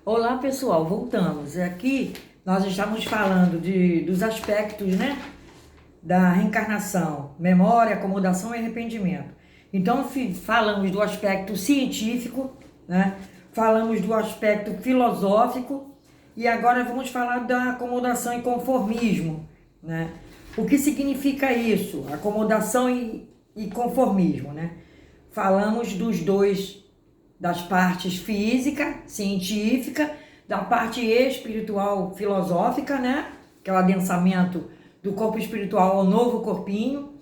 Olá pessoal, voltamos. Aqui nós estamos falando dos aspectos, né, da reencarnação, memória, acomodação e arrependimento. Então falamos do aspecto científico, né, falamos do aspecto filosófico e agora vamos falar da acomodação e conformismo, né? O que significa isso? Acomodação e conformismo, né? Falamos dos dois, das partes física, científica, da parte espiritual, filosófica, né? Que é o adensamento do corpo espiritual ao novo corpinho.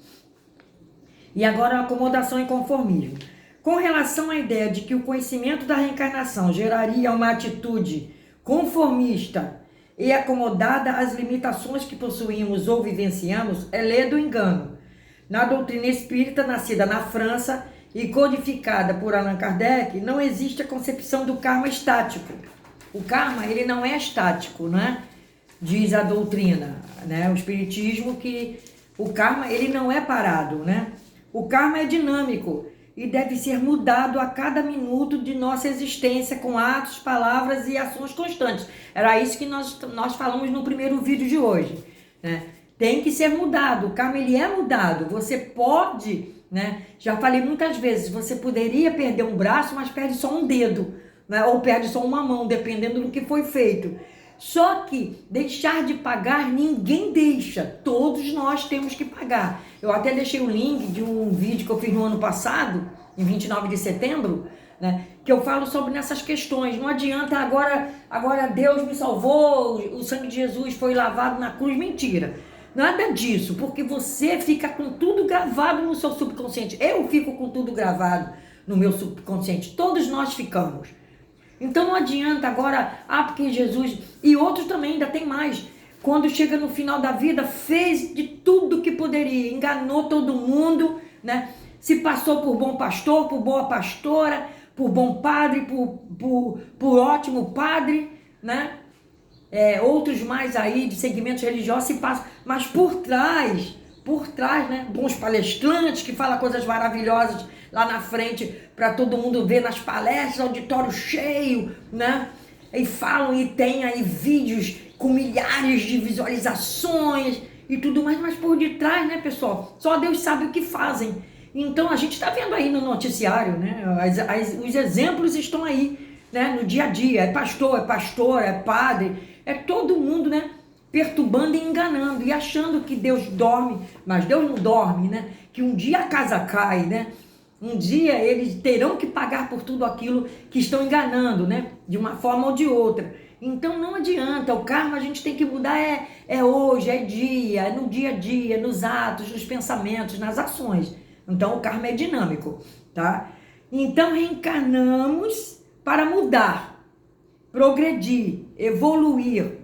E agora a acomodação e conformismo. Com relação à ideia de que o conhecimento da reencarnação geraria uma atitude conformista e acomodada às limitações que possuímos ou vivenciamos, é ledo engano. Na doutrina espírita, nascida na França e codificada por Allan Kardec, não existe a concepção do karma estático. O karma, ele não é estático, né? Diz a doutrina, né? O espiritismo, que o karma, ele não é parado, né? O karma é dinâmico e deve ser mudado a cada minuto de nossa existência com atos, palavras e ações constantes. Era isso que nós falamos no primeiro vídeo de hoje, né? Tem que ser mudado, o karma ele é mudado. Você pode, né? Já falei muitas vezes, você poderia perder um braço, mas perde só um dedo, né? Ou perde só uma mão, dependendo do que foi feito. Só que deixar de pagar ninguém deixa, todos nós temos que pagar. Eu até deixei o link de um vídeo que eu fiz no ano passado, em 29 de setembro, né, que eu falo sobre essas questões. Não adianta agora Deus me salvou, o sangue de Jesus foi lavado na cruz, mentira. Nada disso, porque você fica com tudo gravado no seu subconsciente. Eu fico com tudo gravado no meu subconsciente, todos nós ficamos. Então não adianta agora, porque Jesus, e outros também, ainda tem mais, quando chega no final da vida, fez de tudo que poderia, enganou todo mundo, né? Se passou por bom pastor, por boa pastora, por bom padre, por ótimo padre, né? Outros mais aí de segmentos religiosos se passam, mas por trás, né? Bons palestrantes que falam coisas maravilhosas lá na frente para todo mundo ver nas palestras, auditório cheio, né? E falam e tem aí vídeos com milhares de visualizações e tudo mais, mas por detrás, né, pessoal? Só Deus sabe o que fazem. Então a gente está vendo aí no noticiário, né? Os exemplos estão aí, né? No dia a dia. É pastor, é pastora, é padre, é todo mundo, né? Perturbando e enganando e achando que Deus dorme, mas Deus não dorme, né? Que um dia a casa cai, né? Um dia eles terão que pagar por tudo aquilo que estão enganando, né? De uma forma ou de outra. Então não adianta, o karma a gente tem que mudar hoje, é dia, é no dia a dia, nos atos, nos pensamentos, nas ações. Então o karma é dinâmico, tá? Então reencarnamos para mudar, progredir, evoluir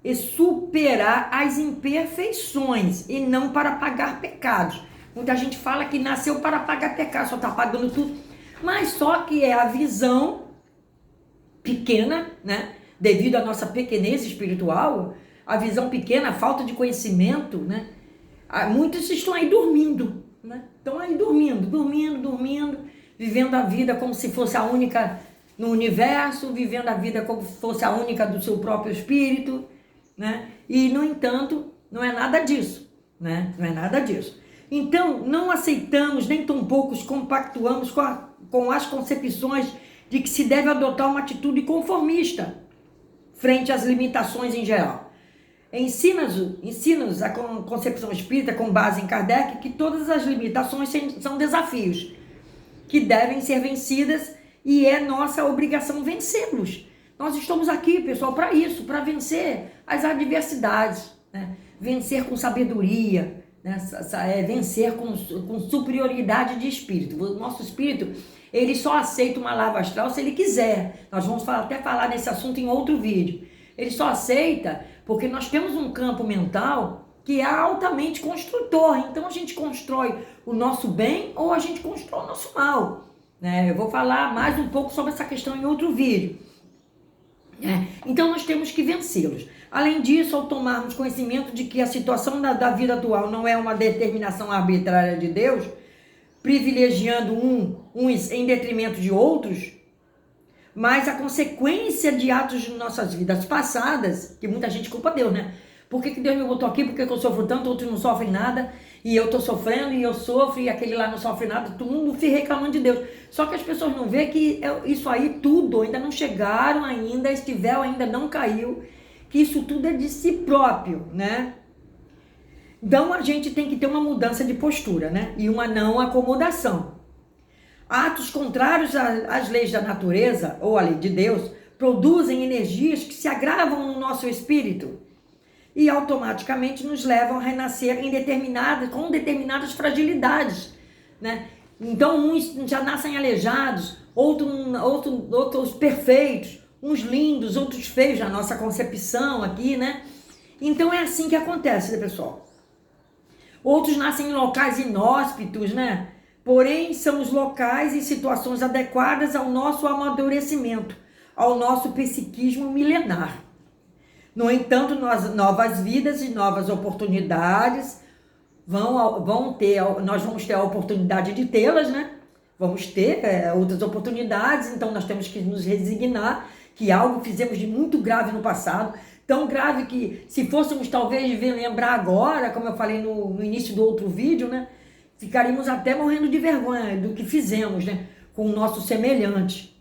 e superar as imperfeições e não para pagar pecados. Muita gente fala que nasceu para pagar pecado, só está pagando tudo. Mas só que é a visão pequena, né? Devido à nossa pequenez espiritual, a visão pequena, a falta de conhecimento, né? Muitos estão aí dormindo, né? Estão aí dormindo, vivendo a vida como se fosse a única no universo, vivendo a vida como se fosse a única do seu próprio espírito, né? E, no entanto, não é nada disso, né? Não é nada disso. Então, não aceitamos, nem tampouco compactuamos com as concepções de que se deve adotar uma atitude conformista frente às limitações em geral. Ensina-nos a concepção espírita, com base em Kardec, que todas as limitações são desafios que devem ser vencidas e é nossa obrigação vencê-los. Nós estamos aqui, pessoal, para isso, para vencer as adversidades, né? Vencer com sabedoria, né? Vencer com superioridade de espírito. O nosso espírito, ele só aceita uma lava astral se ele quiser. Nós vamos até falar nesse assunto em outro vídeo. Ele só aceita porque nós temos um campo mental que é altamente construtor. Então a gente constrói o nosso bem ou a gente constrói o nosso mal, né? Eu vou falar mais um pouco sobre essa questão em outro vídeo. Então nós temos que vencê-los. Além disso, ao tomarmos conhecimento de que a situação da vida atual não é uma determinação arbitrária de Deus, privilegiando uns em detrimento de outros, mas a consequência de atos de nossas vidas passadas, que muita gente culpa Deus, né? Por que Deus me botou aqui? Por que eu sofro tanto? Outros não sofrem nada, e eu tô sofrendo, e eu sofro, e aquele lá não sofre nada, todo mundo fica reclamando de Deus. Só que as pessoas não veem que isso aí tudo ainda não chegaram ainda, este véu ainda não caiu, que isso tudo é de si próprio, né? Então a gente tem que ter uma mudança de postura, né? E uma não acomodação. Atos contrários às leis da natureza, ou à lei de Deus, produzem energias que se agravam no nosso espírito e automaticamente nos levam a renascer com determinadas fragilidades, né? Então uns já nascem aleijados, outros perfeitos, uns lindos, outros feios na nossa concepção aqui, né? Então é assim que acontece, né, pessoal? Outros nascem em locais inóspitos, né? Porém, são os locais e situações adequadas ao nosso amadurecimento, ao nosso psiquismo milenar. No entanto, novas vidas e novas oportunidades nós vamos ter a oportunidade de tê-las, né? Vamos ter outras oportunidades, então nós temos que nos resignar que algo fizemos de muito grave no passado, tão grave que se fôssemos talvez lembrar agora, como eu falei no início do outro vídeo, né? Ficaríamos até morrendo de vergonha do que fizemos, né? Com o nosso semelhante,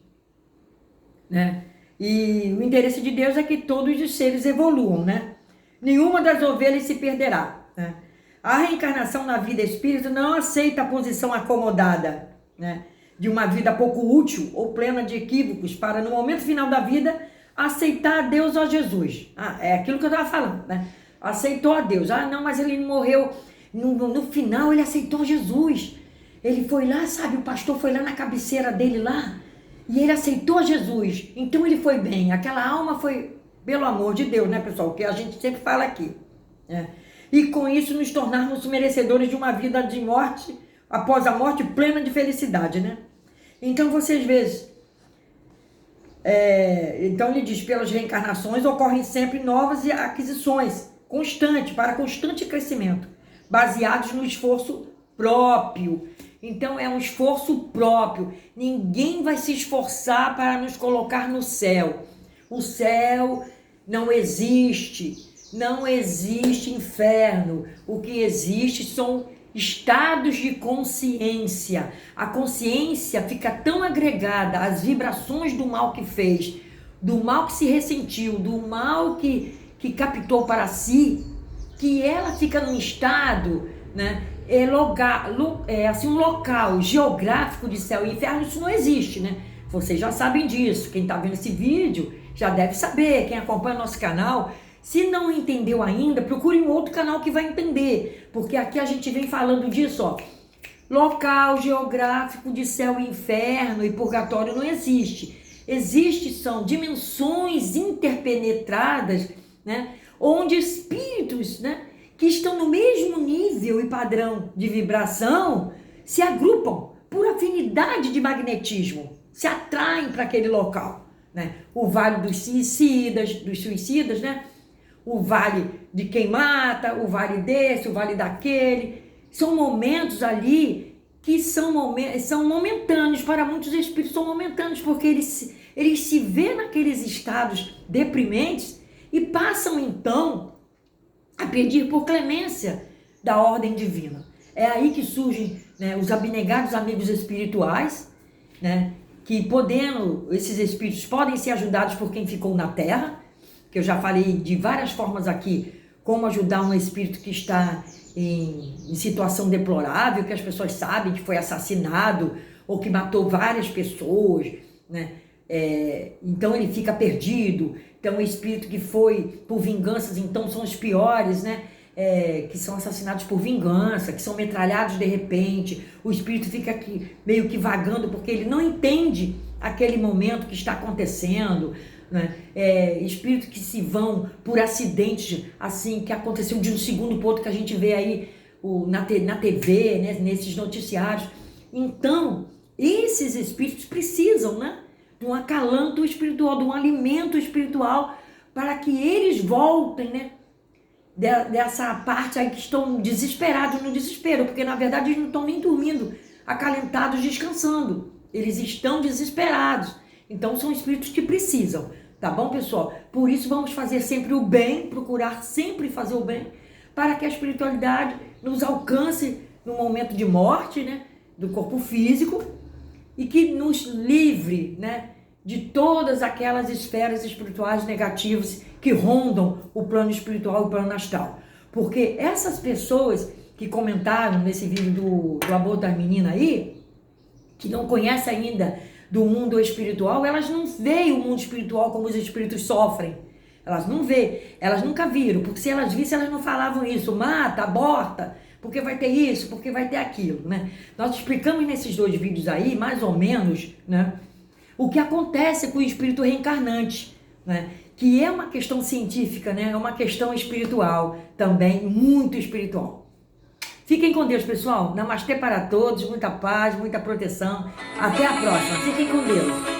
né? E o interesse de Deus é que todos os seres evoluam, né? Nenhuma das ovelhas se perderá, né? A reencarnação na vida espírita não aceita a posição acomodada, né? De uma vida pouco útil ou plena de equívocos para, no momento final da vida, aceitar a Deus ou a Jesus. É aquilo que eu estava falando, né? Aceitou a Deus. Não, mas ele não morreu. No final, ele aceitou Jesus. Ele foi lá, sabe? O pastor foi lá na cabeceira dele lá e ele aceitou Jesus. Então, ele foi bem. Aquela alma foi, pelo amor de Deus, né, pessoal? Que a gente sempre fala aqui, né? E com isso, nos tornarmos merecedores de uma vida de morte, após a morte, plena de felicidade, né? Então, vocês veem... então ele diz, pelas reencarnações ocorrem sempre novas aquisições, para constante crescimento, baseados no esforço próprio. Então é um esforço próprio, ninguém vai se esforçar para nos colocar no céu. O céu não existe inferno, o que existe são estados de consciência. A consciência fica tão agregada às vibrações do mal que fez, do mal que se ressentiu, do mal que captou para si, que ela fica num estado, né? Um local geográfico de céu e inferno, isso não existe, né? Vocês já sabem disso. Quem está vendo esse vídeo já deve saber. Quem acompanha o nosso canal, se não entendeu ainda, procure um outro canal que vai entender, porque aqui a gente vem falando disso, ó. Local geográfico de céu e inferno e purgatório não existe. São dimensões interpenetradas, né? Onde espíritos, né, que estão no mesmo nível e padrão de vibração se agrupam por afinidade de magnetismo, se atraem para aquele local, né? O vale dos suicidas, né? O vale de quem mata, o vale desse, o vale daquele. São momentos ali que são momentâneos, para muitos espíritos são momentâneos, porque eles se vêem naqueles estados deprimentes e passam então a pedir por clemência da ordem divina. É aí que surgem, né, os abnegados amigos espirituais, né, que esses espíritos podem ser ajudados por quem ficou na Terra, que eu já falei de várias formas aqui, como ajudar um espírito que está em situação deplorável, que as pessoas sabem que foi assassinado ou que matou várias pessoas, né? Então ele fica perdido. Então o espírito que foi por vinganças, então são os piores, né? Que são assassinados por vingança, que são metralhados de repente. O espírito fica aqui meio que vagando porque ele não entende aquele momento que está acontecendo, né? Espíritos que se vão por acidentes, assim, que aconteceu de um segundo para o outro, que a gente vê aí na TV, né? Nesses noticiários. Então, esses espíritos precisam, né, de um acalanto espiritual, de um alimento espiritual, para que eles voltem, né, dessa parte aí que estão desesperados no desespero, porque na verdade eles não estão nem dormindo, acalentados, descansando. Eles estão desesperados. Então são espíritos que precisam, tá bom, pessoal? Por isso vamos fazer sempre o bem, procurar sempre fazer o bem, para que a espiritualidade nos alcance no momento de morte, né, do corpo físico, e que nos livre, né, de todas aquelas esferas espirituais negativas que rondam o plano espiritual e o plano astral. Porque essas pessoas que comentaram nesse vídeo do aborto das meninas aí, que não conhecem ainda do mundo espiritual, elas não veem o mundo espiritual como os espíritos sofrem. Elas não veem, elas nunca viram, porque se elas vissem, elas não falavam isso, mata, aborta, porque vai ter isso, porque vai ter aquilo, né? Nós explicamos nesses 2 vídeos aí, mais ou menos, né, o que acontece com o espírito reencarnante, né? Que é uma questão científica, né? É uma questão espiritual também, muito espiritual. Fiquem com Deus, pessoal. Namastê para todos, muita paz, muita proteção. Até a próxima. Fiquem com Deus.